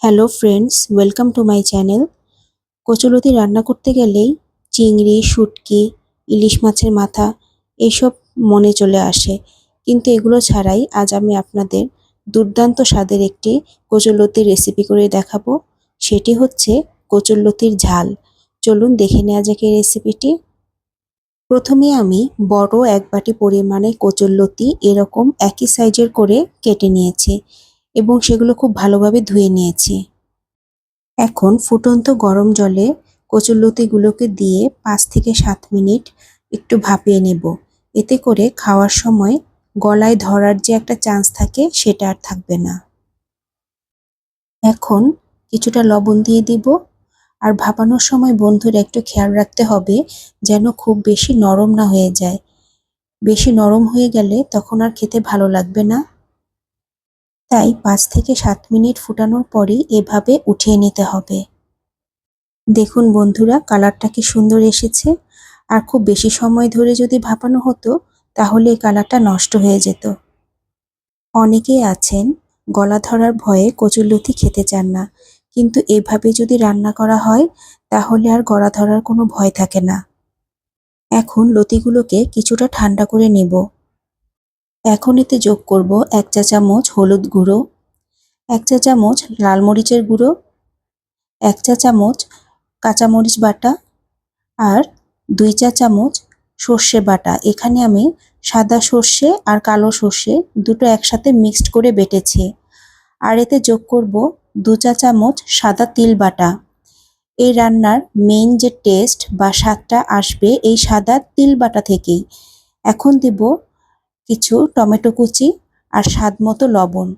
Hello friends, welcome to my channel. কচুলতি রান্না করতে গেলেই চিংড়ি, শুটকি, ইলিশ মাছের মাথা এইসব মনে চলে আসে। কিন্তু এগুলো ছাড়াই আজ আমি আপনাদের দুর্দান্ত স্বাদের একটি কচুলতির রেসিপি করে দেখাবো। সেটি হচ্ছে কচুলতির ঝাল। চলুন দেখে নেওয়া যাক এই রেসিপিটি। প্রথমে আমি বড় এক বাটি পরিমাণে কচুলতি এরকম একই সাইজের করে কেটে নিয়েছি এবং সেগুলো খুব ভালোভাবে ধুয়ে নিয়েছি। এখন ফুটন্ত গরম জলে কচুরলতিগুলোকে দিয়ে 5 থেকে 7 মিনিট একটু ভাপিয়ে নেব। এতে করে খাওয়ার সময় গলায় ধরার যে একটা চান্স থাকে সেটা আর থাকবে না। এখন কিছুটা লবণ দিয়ে দিব। আর ভাপানোর সময় বন্ধুরা একটু খেয়াল রাখতে হবে যেন খুব বেশি নরম না হয়ে যায়। বেশি নরম হয়ে গেলে তখন আর খেতে ভালো লাগবে না। তাই 5 থেকে 7 মিনিট ফুটানোর পরেই এভাবে উঠিয়ে নিতে হবে। দেখুন বন্ধুরা, কালারটা কি সুন্দর এসেছে। আর খুব বেশি সময় ধরে যদি ভাপানো হতো তাহলে এই কালারটা নষ্ট হয়ে যেত। অনেকেই আছেন গলা ধরার ভয়ে কচুরলতি খেতে চান না, কিন্তু এভাবে যদি রান্না করা হয় তাহলে আর গলা ধরার কোনো ভয় থাকে না। এখন লতিগুলোকে কিছুটা ঠান্ডা করে নেব। এখন এতে যোগ করব 1 চা চামচ হলুদ গুঁড়ো, 1 চা চামচ লাল মরিচের গুঁড়ো, 1 চা চামচ কাঁচামরিচ বাটা আর 2 চা চামচ সর্ষে বাটা। এখানে আমি সাদা সর্ষে আর কালো সর্ষে দুটো একসাথে মিক্সড করে বেটেছি। আর এতে যোগ করব 2 চা চামচ সাদা তিল বাটা। এই রান্নার মেইন যে টেস্ট বা স্বাদটা আসবে এই সাদা তিল বাটা থেকেই। এখন দেব কিছু টমেটো কুচি আর স্বাদ মতো লবণ।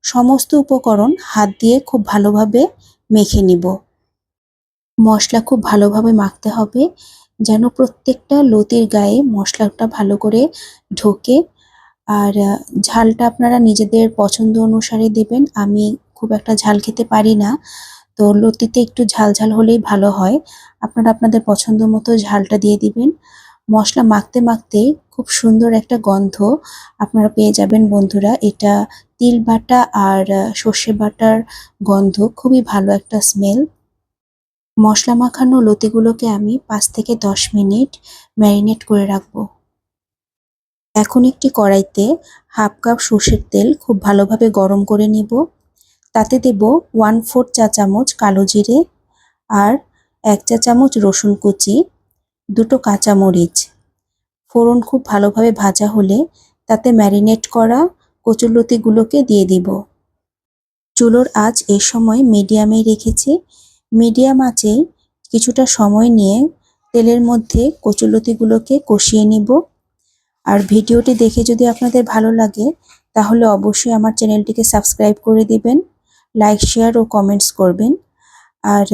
সমস্ত উপকরণ হাত দিয়ে খুব ভালোভাবে মেখে নিব। মশলা খুব ভালোভাবে মাখতে হবে যেন প্রত্যেকটা লতির গায়ে মশলাটা ভালো করে ঢোকে। আর ঝালটা আপনারা নিজেদের পছন্দ অনুসারে দেবেন। আমি খুব একটা ঝাল খেতে পারি না, তো লতিতে একটু ঝাল ঝাল হলেই ভালো হয়। আপনারা আপনাদের পছন্দ মতো ঝালটা দিয়ে দিবেন। মশলা মাখতে মাখতে খুব সুন্দর একটা গন্ধ আপনারা পেয়ে যাবেন বন্ধুরা। এটা তিল বাটা আর সর্ষে বাটার গন্ধ, খুবই ভালো একটা স্মেল। মশলা মাখানো লতিগুলোকে আমি 5 থেকে 10 মিনিট ম্যারিনেট করে রাখবো। এখন একটি কড়াইতে হাফ কাপ সর্ষের তেল খুব ভালোভাবে গরম করে নিব। তাতে দেব 1/4 চা চামচ কালো জিরে আর 1 চা চামচ রসুন কুচি, দুটো কাঁচামরিচ। ফোড়ন খুব ভালোভাবে ভাজা হলে তাতে ম্যারিনেট করা কচুরলতিগুলোকে দিয়ে দিব। চুলোর আঁচ এই সময় মিডিয়ামেই রেখেছি। মিডিয়াম আঁচেই কিছুটা সময় নিয়ে তেলের মধ্যে কচুরলতিগুলোকে কষিয়ে নিব। আর ভিডিওটি দেখে যদি আপনাদের ভালো লাগে তাহলে অবশ্যই আমার চ্যানেলটিকে সাবস্ক্রাইব করে দিবেন, লাইক, শেয়ার ও কমেন্টস করবেন। আর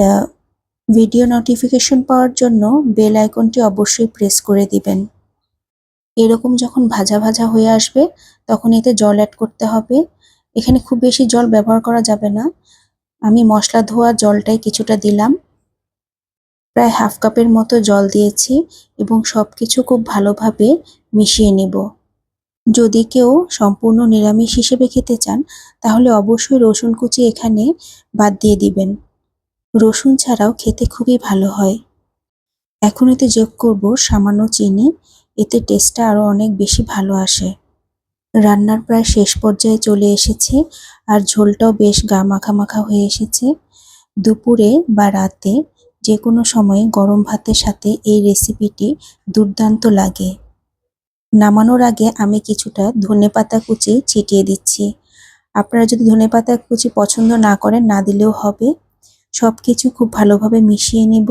ভিডিও নোটিফিকেশন পাওয়ার জন্য বেল আইকনটি অবশ্যই প্রেস করে দিবেন। এরকম যখন ভাজা ভাজা হয়ে আসবে তখন এতে জল অ্যাড করতে হবে। এখানে খুব বেশি জল ব্যবহার করা যাবে না। আমি মশলা ধোয়া জলটাই কিছুটা দিলাম। প্রায় হাফ কাপের মতো জল দিয়েছি এবং সবকিছু খুব ভালোভাবে মিশিয়ে নেব। যদি কেউ সম্পূর্ণ নিরামিষ হিসেবে খেতে চান তাহলে অবশ্যই রসুন কুচি এখানে বাদ দিয়ে দিবেন। রসুন ছাড়াও খেতে খুবই ভালো হয়। এখন এতে যোগ করব সামান্য চিনি, এতে টেস্টটা আরো অনেক বেশি ভালো আসে। রান্নার প্রায় শেষ পর্যায়ে চলে এসেছে আর ঝোলটাও বেশ গা মাখা মাখা হয়ে এসেছে। দুপুরে বা রাতে যে কোনো সময়ে গরম ভাতের সাথে এই রেসিপিটি দুর্দান্ত লাগে। নামানোর আগে আমি কিছুটা ধনেপাতা কুচি ছিটিয়ে দিচ্ছি। আপনারা যদি ধনেপাতা কুচি পছন্দ না করেন না দিলেও হবে। সবকিছু খুব ভালোভাবে মিশিয়ে নিব।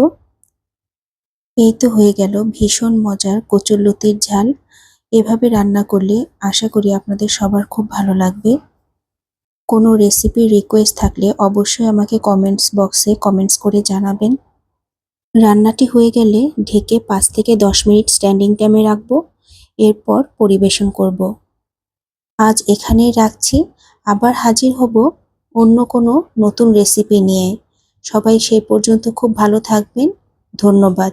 এই তো হয়ে গেল ভীষণ মজার কচুরলতির ঝাল। এভাবে রান্না করলে আশা করি আপনাদের সবার খুব ভালো লাগবে। কোনো রেসিপির রিকোয়েস্ট থাকলে অবশ্যই আমাকে কমেন্টস বক্সে কমেন্টস করে জানাবেন। রান্নাটি হয়ে গেলে ঢেকে 5 থেকে 10 মিনিট স্ট্যান্ডিং টাইমে রাখবো। এরপর পরিবেশন করব। আজ এখানেই রাখছি। আবার হাজির হব অন্য কোনো নতুন রেসিপি নিয়ে। সবাই সেই পর্যন্ত খুব ভালো থাকবেন। ধন্যবাদ।